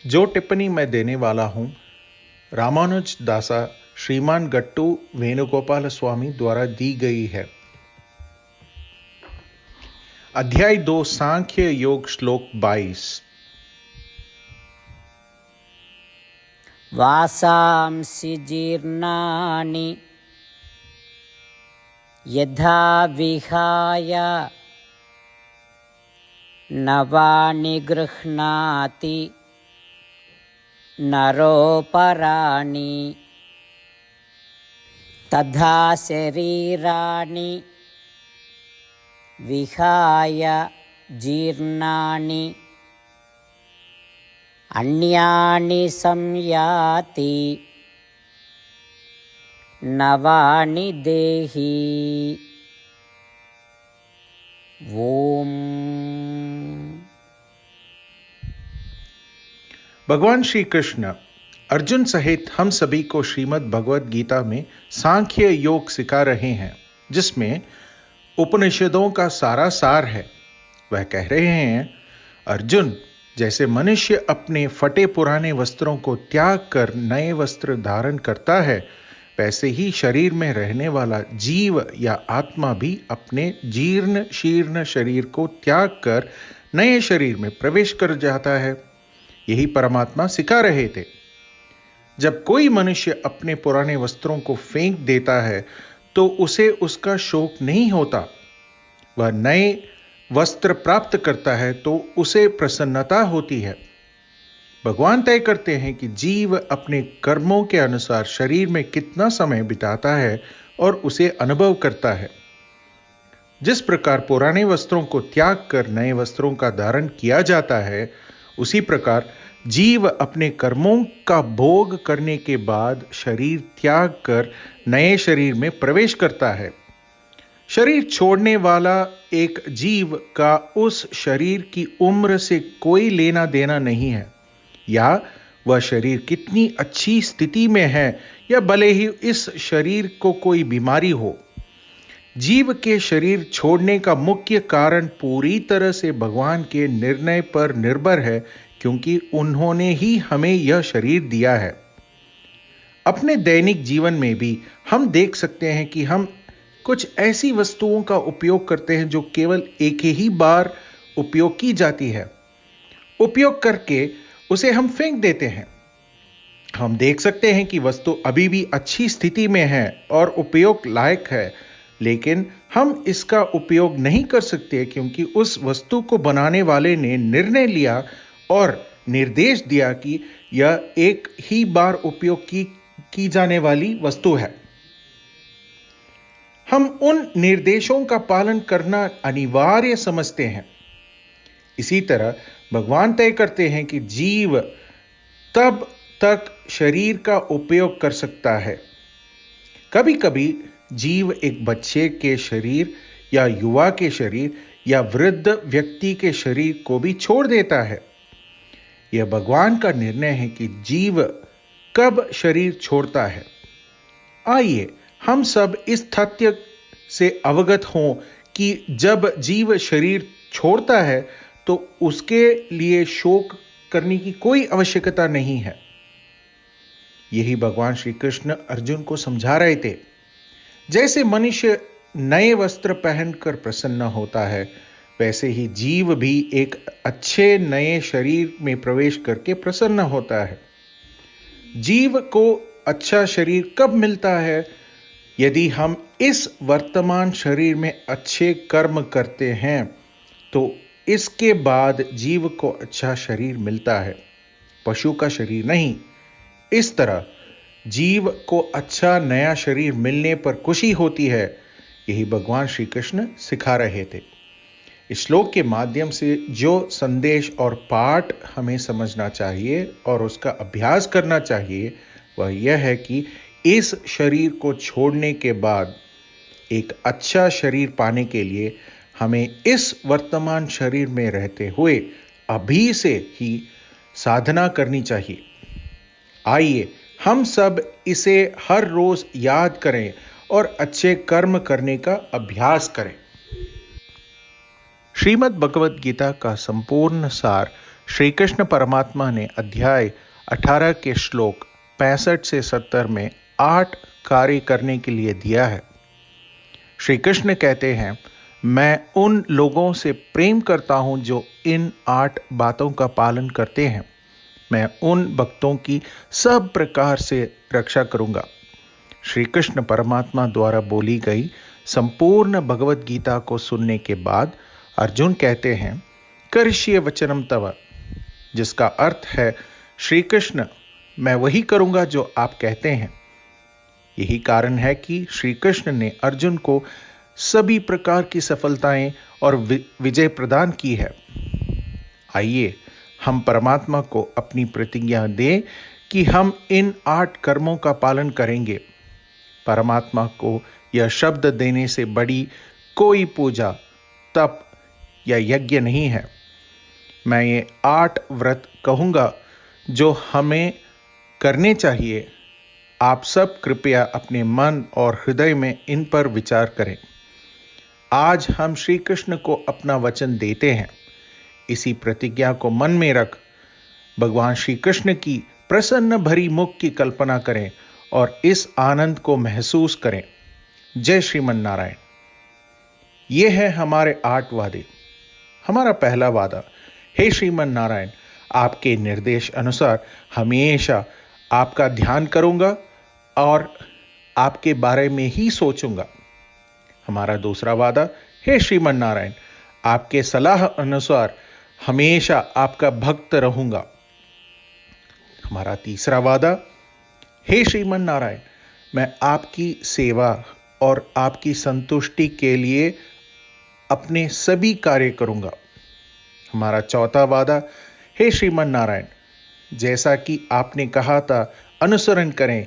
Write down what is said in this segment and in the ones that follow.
जो टिप्पणी मैं देने वाला हूं रामानुज दासा श्रीमान गट्टू वेणुगोपाल स्वामी द्वारा दी गई है। अध्याय 2 सांख्य योग श्लोक 22। वासांसि जीर्णानि यथा विहाय नवानि गृह्णाति नरोपराणि तथा शरीराणि विहाय जीर्णानि अन्यानि संयाति नवानि देहि। ओम। भगवान श्री कृष्ण अर्जुन सहित हम सभी को श्रीमद् भगवद गीता में सांख्य योग सिखा रहे हैं, जिसमें उपनिषदों का सारा सार है। वह कह रहे हैं, अर्जुन, जैसे मनुष्य अपने फटे पुराने वस्त्रों को त्याग कर नए वस्त्र धारण करता है, वैसे ही शरीर में रहने वाला जीव या आत्मा भी अपने जीर्ण शीर्ण शरीर को त्याग कर नए शरीर में प्रवेश कर जाता है। यही परमात्मा सिखा रहे थे। जब कोई मनुष्य अपने पुराने वस्त्रों को फेंक देता है तो उसे उसका शोक नहीं होता। वह नए वस्त्र प्राप्त करता है तो उसे प्रसन्नता होती है। भगवान तय करते हैं कि जीव अपने कर्मों के अनुसार शरीर में कितना समय बिताता है और उसे अनुभव करता है। जिस प्रकार पुराने वस्त्रों को त्याग कर नए वस्त्रों का धारण किया जाता है, उसी प्रकार जीव अपने कर्मों का भोग करने के बाद शरीर त्याग कर नए शरीर में प्रवेश करता है। शरीर छोड़ने वाला एक जीव का उस शरीर की उम्र से कोई लेना देना नहीं है, या वह शरीर कितनी अच्छी स्थिति में है, या भले ही इस शरीर को कोई बीमारी हो। जीव के शरीर छोड़ने का मुख्य कारण पूरी तरह से भगवान के निर्णय पर निर्भर है, क्योंकि उन्होंने ही हमें यह शरीर दिया है। अपने दैनिक जीवन में भी हम देख सकते हैं कि हम कुछ ऐसी वस्तुओं का उपयोग करते हैं जो केवल एक ही बार उपयोग की जाती है। उपयोग करके उसे हम फेंक देते हैं। हम देख सकते हैं कि वस्तु अभी भी अच्छी स्थिति में है और उपयोग लायक है, लेकिन हम इसका उपयोग नहीं कर सकते क्योंकि उस वस्तु को बनाने वाले ने निर्णय लिया और निर्देश दिया कि यह एक ही बार उपयोग की जाने वाली वस्तु है। हम उन निर्देशों का पालन करना अनिवार्य समझते हैं। इसी तरह भगवान तय करते हैं कि जीव तब तक शरीर का उपयोग कर सकता है। कभी कभी जीव एक बच्चे के शरीर या युवा के शरीर या वृद्ध व्यक्ति के शरीर को भी छोड़ देता है। यह भगवान का निर्णय है कि जीव कब शरीर छोड़ता है। आइए हम सब इस तथ्य से अवगत हों कि जब जीव शरीर छोड़ता है तो उसके लिए शोक करने की कोई आवश्यकता नहीं है। यही भगवान श्री कृष्ण अर्जुन को समझा रहे थे। जैसे मनुष्य नए वस्त्र पहनकर प्रसन्न होता है, वैसे ही जीव भी एक अच्छे नए शरीर में प्रवेश करके प्रसन्न होता है। जीव को अच्छा शरीर कब मिलता है? यदि हम इस वर्तमान शरीर में अच्छे कर्म करते हैं तो इसके बाद जीव को अच्छा शरीर मिलता है, पशु का शरीर नहीं। इस तरह जीव को अच्छा नया शरीर मिलने पर खुशी होती है। यही भगवान श्री कृष्ण सिखा रहे थे। इस श्लोक के माध्यम से जो संदेश और पाठ हमें समझना चाहिए और उसका अभ्यास करना चाहिए, वह यह है कि इस शरीर को छोड़ने के बाद एक अच्छा शरीर पाने के लिए हमें इस वर्तमान शरीर में रहते हुए अभी से ही साधना करनी चाहिए। आइए हम सब इसे हर रोज याद करें और अच्छे कर्म करने का अभ्यास करें। श्रीमद् भगवद गीता का संपूर्ण सार श्री कृष्ण परमात्मा ने अध्याय 18 के श्लोक 65 से 70 में 8 कार्य करने के लिए दिया है। श्री कृष्ण कहते हैं, मैं उन लोगों से प्रेम करता हूं जो इन 8 बातों का पालन करते हैं। मैं उन भक्तों की सब प्रकार से रक्षा करूंगा। श्री कृष्ण परमात्मा द्वारा बोली गई संपूर्ण भगवत गीता को सुनने के बाद अर्जुन कहते हैं, करिष्ये वचनम तव, जिसका अर्थ है, श्री कृष्ण, मैं वही करूंगा जो आप कहते हैं। यही कारण है कि श्री कृष्ण ने अर्जुन को सभी प्रकार की सफलताएं और विजय प्रदान की है। आइए हम परमात्मा को अपनी प्रतिज्ञा दें कि हम इन 8 कर्मों का पालन करेंगे। परमात्मा को यह शब्द देने से बड़ी कोई पूजा, तप या यज्ञ नहीं है। मैं ये 8 व्रत कहूंगा जो हमें करने चाहिए। आप सब कृपया अपने मन और हृदय में इन पर विचार करें। आज हम श्री कृष्ण को अपना वचन देते हैं। इसी प्रतिज्ञा को मन में रख भगवान श्री कृष्ण की प्रसन्न भरी मुख की कल्पना करें और इस आनंद को महसूस करें। जय श्रीमन नारायण। यह है हमारे 8 वादे। हमारा पहला वादा, हे श्रीमन नारायण, आपके निर्देश अनुसार हमेशा आपका ध्यान करूंगा और आपके बारे में ही सोचूंगा। हमारा दूसरा वादा, हे श्रीमन नारायण, आपके सलाह अनुसार हमेशा आपका भक्त रहूंगा। हमारा तीसरा वादा, हे श्रीमन नारायण, मैं आपकी सेवा और आपकी संतुष्टि के लिए अपने सभी कार्य करूंगा। हमारा चौथा वादा, हे श्रीमन नारायण, जैसा कि आपने कहा था अनुसरण करें।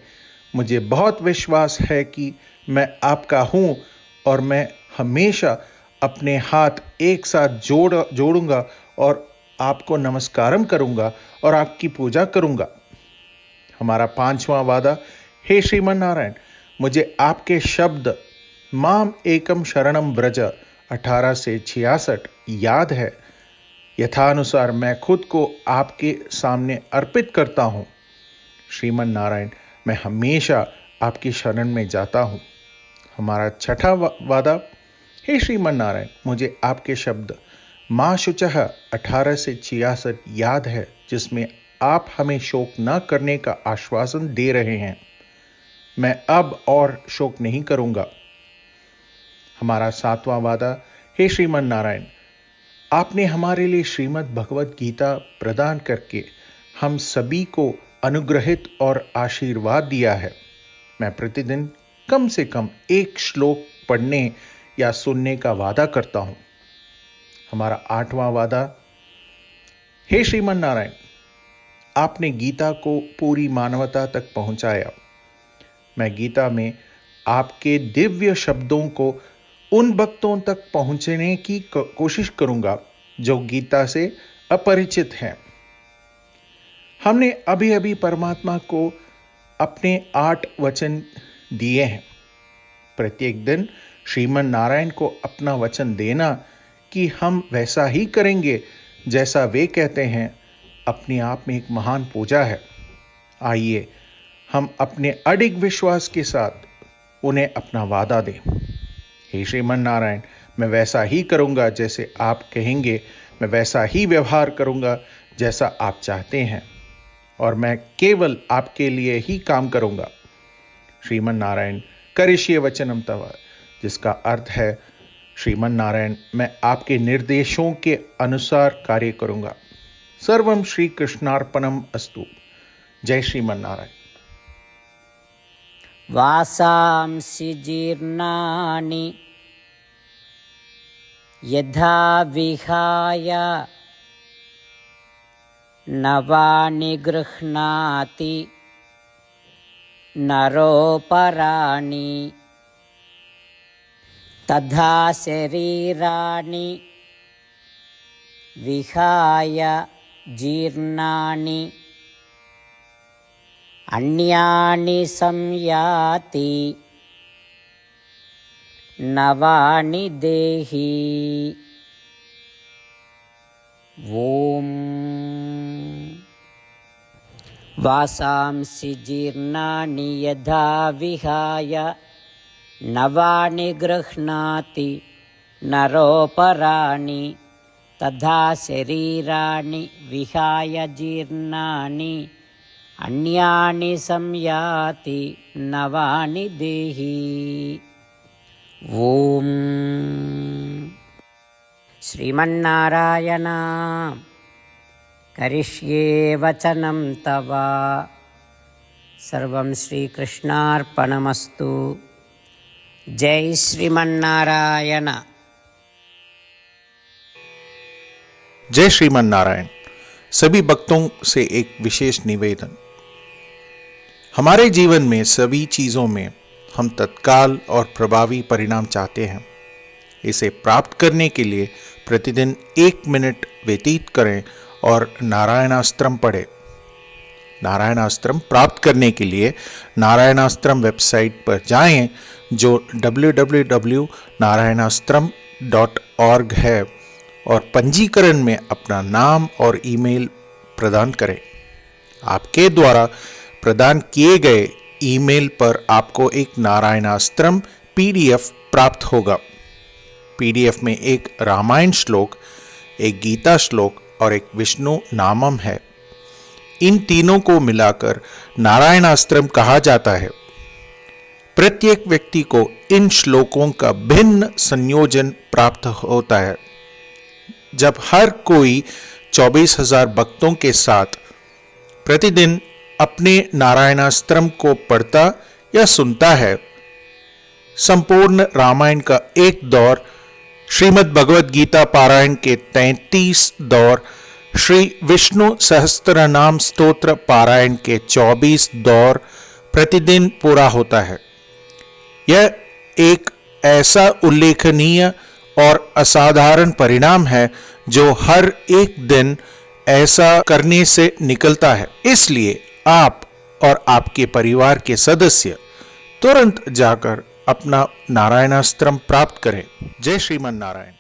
मुझे बहुत विश्वास है कि मैं आपका हूं और मैं हमेशा अपने हाथ एक साथ जोड़ूंगा और आपको नमस्कारम करूंगा और आपकी पूजा करूंगा। हमारा 5वां वादा, हे श्रीमन नारायण, मुझे आपके शब्द माम एकम शरणम व्रज 18 से 66 याद है। यथानुसार मैं खुद को आपके सामने अर्पित करता हूं। श्रीमन नारायण, मैं हमेशा आपकी शरण में जाता हूं। हमारा 6वां वादा, हे श्रीमन नारायण, मुझे आपके शब्द मां शुचः 18 से 66 याद है, जिसमें आप हमें शोक न करने का आश्वासन दे रहे हैं। मैं अब और शोक नहीं करूंगा। हमारा 7वां वादा, हे श्रीमन नारायण, आपने हमारे लिए श्रीमद् भगवत गीता प्रदान करके हम सभी को अनुग्रहित और आशीर्वाद दिया है। मैं प्रतिदिन कम से कम 1 श्लोक पढ़ने या सुनने का वादा करता हूं। हमारा 8वां वादा, हे श्रीमन नारायण, आपने गीता को पूरी मानवता तक पहुंचाया। मैं गीता में आपके दिव्य शब्दों को उन भक्तों तक पहुंचने की कोशिश करूंगा जो गीता से अपरिचित हैं। हमने अभी अभी परमात्मा को अपने 8 वचन दिए हैं। प्रत्येक दिन श्रीमन नारायण को अपना वचन देना कि हम वैसा ही करेंगे जैसा वे कहते हैं, अपने आप में एक महान पूजा है। आइए हम अपने अडिग विश्वास के साथ उन्हें अपना वादा दें। हे श्रीमन नारायण, मैं वैसा ही करूंगा जैसे आप कहेंगे। मैं वैसा ही व्यवहार करूंगा जैसा आप चाहते हैं और मैं केवल आपके लिए ही काम करूंगा। श्रीमन नारायण, करिष्ये वचनम तव, जिसका अर्थ है, श्रीमन नारायण, मैं आपके निर्देशों के अनुसार कार्य करूंगा। सर्वम श्री कृष्णार्पणम अस्तु। जय श्रीमन नारायण। वासांसि जीर्णानि यथा विहाय नवानि गृह्णाति नरोपराणि तथा शरीराणि विहाय जीर्णानि अन्यानि संयाति नवानि देहि। ॐ वासांसि जीर्णानि यथा विहाय नवानि गृह्णाति नरोपराणि तथा शरीराणि विहाय जीर्णानि अन्यानि संयाति नवानि देहि। ॐ श्रीमन्नारायण करिष्ये वचनं तव। सर्वं श्रीकृष्णार्पणमस्तु। जय श्रीमन्नारायण। जय श्रीमन नारायण। सभी भक्तों से एक विशेष निवेदन। हमारे जीवन में सभी चीजों में हम तत्काल और प्रभावी परिणाम चाहते हैं। इसे प्राप्त करने के लिए प्रतिदिन 1 मिनट व्यतीत करें और नारायणास्त्रम पढ़ें। नारायणास्त्रम प्राप्त करने के लिए नारायणास्त्रम वेबसाइट पर जाएं, जो www.narayanaastram.org है, और पंजीकरण में अपना नाम और ईमेल प्रदान करें। आपके द्वारा प्रदान किए गए ईमेल पर आपको एक नारायणास्त्रम पीडीएफ प्राप्त होगा। पीडीएफ में एक रामायण श्लोक, एक गीता श्लोक और एक विष्णु नामम है। इन तीनों को मिलाकर नारायणास्त्रम कहा जाता है। प्रत्येक व्यक्ति को इन श्लोकों का भिन्न संयोजन प्राप्त होता है। जब हर कोई 24,000 भक्तों के साथ प्रतिदिन अपने नारायणास्त्रम को पढ़ता या सुनता है, संपूर्ण रामायण का एक दौर, श्रीमद् भगवद गीता पारायण के 33 दौर, श्री विष्णु सहस्त्रनाम स्तोत्र पारायण के 24 दौर प्रतिदिन पूरा होता है। यह एक ऐसा उल्लेखनीय और असाधारण परिणाम है जो हर एक दिन ऐसा करने से निकलता है। इसलिए आप और आपके परिवार के सदस्य तुरंत जाकर अपना नारायणास्त्रम प्राप्त करें। जय श्रीमन नारायण।